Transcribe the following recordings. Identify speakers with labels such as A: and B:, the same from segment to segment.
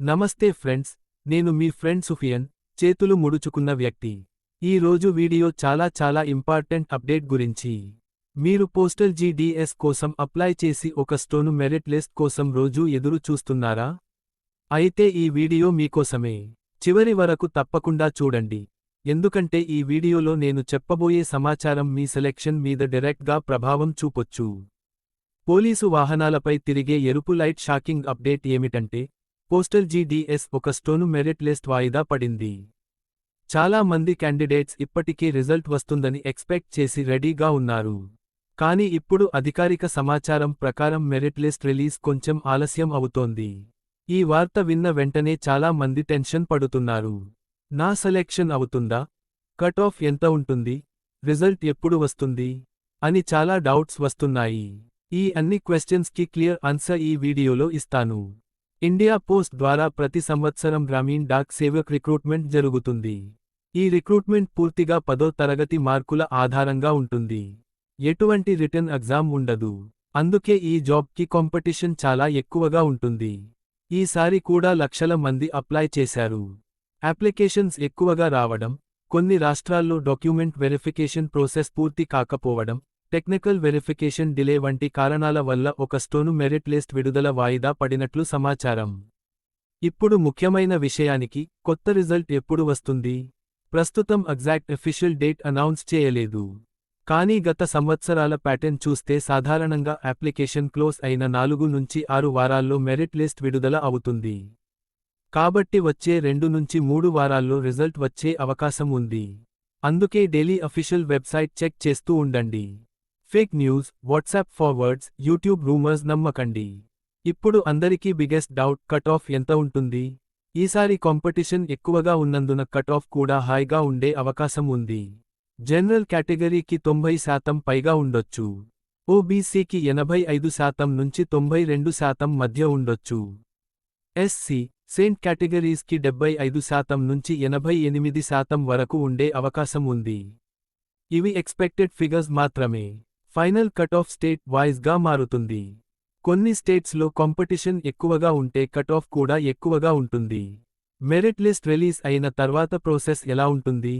A: నమస్తే ఫ్రెండ్స్, నేను మీ ఫ్రెండ్ సుఫియన్, చేతులు ముడుచుకున్న వ్యక్తి. ఈ రోజు వీడియో చాలా ఇంపార్టెంట్ అప్డేట్ గురించి. మీరు పోస్టల్ జీడీఎస్ కోసం అప్లై చేసి ఒక స్టోను మెరిట్ లిస్ట్ కోసం రోజూ ఎదురు చూస్తున్నారా? అయితే ఈ వీడియో మీకోసమే. చివరి వరకు తప్పకుండా చూడండి. ఎందుకంటే ఈ వీడియోలో నేను చెప్పబోయే సమాచారం మీ సెలెక్షన్ మీద డైరెక్ట్గా ప్రభావం చూపొచ్చు. పోలీసు వాహనాలపై తిరిగే ఎరుపు లైట్ షాకింగ్ అప్డేట్ ఏమిటంటే, పోస్టల్ జీడీఎస్ ఒక స్టోను మెరిట్ లిస్ట్ వాయిదా పడింది. చాలా మంది క్యాండిడేట్స్ ఇప్పటికే రిజల్ట్ వస్తుందని ఎక్స్పెక్ట్ చేసి రెడీగా ఉన్నారు. కానీ ఇప్పుడు అధికారిక సమాచారం ప్రకారం మెరిట్ లిస్ట్ రిలీజ్ కొంచెం ఆలస్యం అవుతోంది. ఈ వార్త విన్న వెంటనే చాలా మంది టెన్షన్ పడుతున్నారు. నా సెలెక్షన్ అవుతుందా? కట్ ఆఫ్ ఎంత ఉంటుంది? రిజల్ట్ ఎప్పుడు వస్తుంది? అని చాలా డౌట్స్ వస్తున్నాయి. ఈ అన్ని క్వశ్చన్స్కి క్లియర్ ఆన్సర్ ఈ వీడియోలో ఇస్తాను. ఇండియా పోస్ట్ ద్వారా ప్రతి సంవత్సరం గ్రామీణ్ డాక్ సేవక్ రిక్రూట్మెంట్ జరుగుతుంది. ఈ రిక్రూట్మెంట్ పూర్తిగా 10వ తరగతి మార్కుల ఆధారంగా ఉంటుంది. ఎటువంటి రిటన్ ఎగ్జామ్ ఉండదు. అందుకే ఈ జాబ్కి కాంపిటీషన్ చాలా ఎక్కువగా ఉంటుంది. ఈసారి కూడా లక్షల మంది అప్లై చేశారు. అప్లికేషన్స్ ఎక్కువగా రావడం, కొన్ని రాష్ట్రాల్లో డాక్యుమెంట్ వెరిఫికేషన్ ప్రాసెస్ పూర్తి కాకపోవడం, టెక్నికల్ వెరిఫికేషన్ డిలే వంటి కారణాల వల్ల ఒక స్టోను మెరిట్ లిస్ట్ విడుదల వాయిదా పడినట్లు సమాచారం. ఇప్పుడు ముఖ్యమైన విషయానికి, కొత్త రిజల్ట్ ఎప్పుడు వస్తుంది? ప్రస్తుతం ఎగ్జాక్ట్ అఫీషియల్ డేట్ అనౌన్స్ చేయలేదు. కానీ గత సంవత్సరాల ప్యాటర్న్ చూస్తే సాధారణంగా అప్లికేషన్ క్లోజ్ అయిన 4 నుంచి 6 వారాల్లో మెరిట్ లిస్ట్ విడుదల అవుతుంది. కాబట్టి వచ్చే 2 నుంచి 3 వారాల్లో రిజల్ట్ వచ్చే అవకాశం ఉంది. అందుకే డైలీ అఫీషియల్ వెబ్సైట్ చెక్ చేస్తూ ఉండండి. Fake news, WhatsApp forwards, YouTube rumours నమ్మకండి. ఇప్పుడు అందరికీ బిగ్గెస్ట్ డౌట్, కట్ ఆఫ్ ఎంత ఉంటుంది? ఈసారి కాంపిటీషన్ ఎక్కువగా ఉన్నందున కట్ ఆఫ్ కూడా హైగా ఉండే అవకాశం ఉంది. జనరల్ కేటగిరీకి 90% పైగా ఉండొచ్చు. ఓబీసీకి 85% నుంచి 92% మధ్య ఉండొచ్చు. ఎస్సీ, సెయింట్ కేటగిరీస్కి 75% నుంచి 88% వరకు ఉండే అవకాశం ఉంది. ఇవి ఎక్స్పెక్టెడ్ ఫిగర్స్ మాత్రమే. ఫైనల్ కట్ ఆఫ్ స్టేట్ వైజ్గా మారుతుంది. కొన్ని స్టేట్స్లో కాంపిటీషన్ ఎక్కువగా ఉంటే కట్ ఆఫ్ కూడా ఎక్కువగా ఉంటుంది. మెరిట్ లిస్ట్ రిలీజ్ అయిన తర్వాత ప్రాసెస్ ఎలా ఉంటుంది?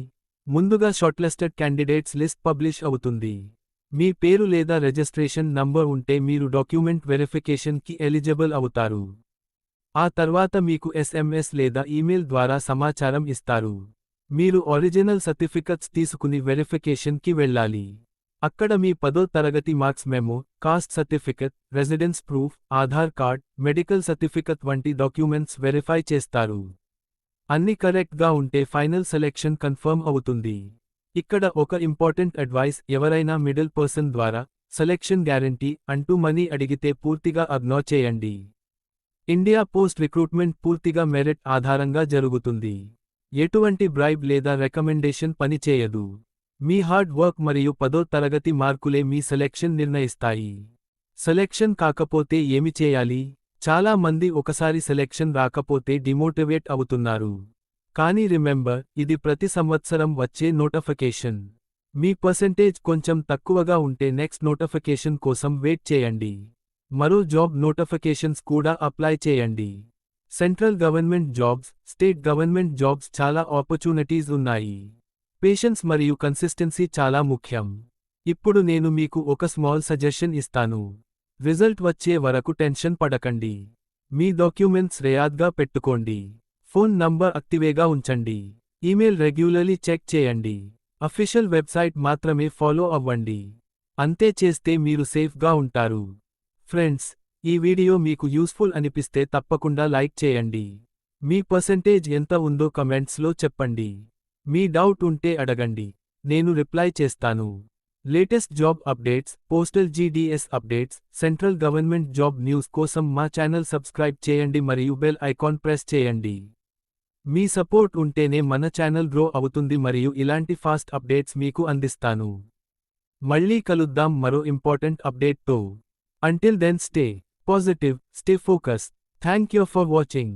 A: ముందుగా షార్ట్లిస్టెడ్ క్యాండిడేట్స్ లిస్ట్ పబ్లిష్ అవుతుంది. మీ పేరు లేదా రిజిస్ట్రేషన్ నంబర్ ఉంటే మీరు డాక్యుమెంట్ వెరిఫికేషన్కి ఎలిజిబుల్ అవుతారు. ఆ తర్వాత మీకు SMS లేదా ఈమెయిల్ ద్వారా సమాచారం ఇస్తారు. మీరు ఒరిజినల్ సర్టిఫికెట్స్ తీసుకుని వెరిఫికేషన్కి వెళ్ళాలి. అక్కడ మీ 10వ తరగతి marks memo, cost certificate, residence proof, Aadhaar card, medical certificate వంటి డాక్యుమెంట్స్ వెరిఫై చేస్తారు. అన్ని కరెక్ట్గా ఉంటే ఫైనల్ సెలెక్షన్ కన్ఫర్మ్ అవుతుంది. ఇక్కడ ఒక ఇంపార్టెంట్ అడ్వైస్, ఎవరైనా మిడిల్ పర్సన్ ద్వారా సెలెక్షన్ గ్యారంటీ అంటూ మనీ అడిగితే పూర్తిగా ఇగ్నోర్ చేయండి. ఇండియా పోస్ట్ రిక్రూట్మెంట్ పూర్తిగా మెరిట్ ఆధారంగా జరుగుతుంది. ఎటువంటి బ్రైబ్ లేదా రికమెండేషన్ పనిచేయదు. మీ హార్డ్ వర్క్ మరియు 10వ తరగతి మార్కులే మీ సెలెక్షన్ నిర్ణయిస్తాయి. సెలెక్షన్ కాకపోతే ఏమి చేయాలి? చాలా మంది ఒకసారి సెలెక్షన్ రాకపోతే డిమోటివేట్ అవుతున్నారు. కానీ రిమెంబర్, ఇది ప్రతి సంవత్సరం వచ్చే నోటిఫికేషన్. మీ పర్సెంటేజ్ కొంచెం తక్కువగా ఉంటే నెక్స్ట్ నోటిఫికేషన్ కోసం వెయిట్ చేయండి. మరో జాబ్ నోటిఫికేషన్స్ కూడా అప్లై చేయండి. Central government jobs, state government jobs చాలా ఆపర్చునిటీస్ ఉన్నాయి. పేషెన్స్ మరియు కన్సిస్టెన్సీ చాలా ముఖ్యం. ఇప్పుడు నేను మీకు ఒక స్మాల్ సజెషన్ ఇస్తాను. రిజల్ట్ వచ్చే వరకు టెన్షన్ పడకండి. మీ డాక్యుమెంట్స్ రేయాద్గా పెట్టుకోండి. ఫోన్ నంబర్ యాక్టివ్గా ఉంచండి. ఈమెయిల్ రెగ్యులర్లీ చెక్ చేయండి. అఫీషియల్ వెబ్సైట్ మాత్రమే ఫాలో అవ్వండి. అంతే చేస్తే మీరు సేఫ్గా ఉంటారు. ఫ్రెండ్స్, ఈ వీడియో మీకు యూస్ఫుల్ అనిపిస్తే తప్పకుండా లైక్ చేయండి. మీ పర్సెంటేజ్ ఎంత ఉందో కమెంట్స్లో చెప్పండి. మీ డౌట్ ఉంటే అడగండి, నేను రిప్లై చేస్తాను. Latest job updates, postal GDS updates, central government job news కోసం మా ఛానల్ సబ్స్క్రైబ్ చేయండి మరియు బెల్ ఐకాన్ ప్రెస్ చేయండి. మీ సపోర్ట్ ఉంటేనే మన ఛానల్ గ్రో అవుతుంది మరియు ఇలాంటి ఫాస్ట్ అప్డేట్స్ మీకు అందిస్తాను. మళ్ళీ కలుద్దాం మరో important అప్డేట్తో. Until then, stay positive, stay focused. Thank you for watching.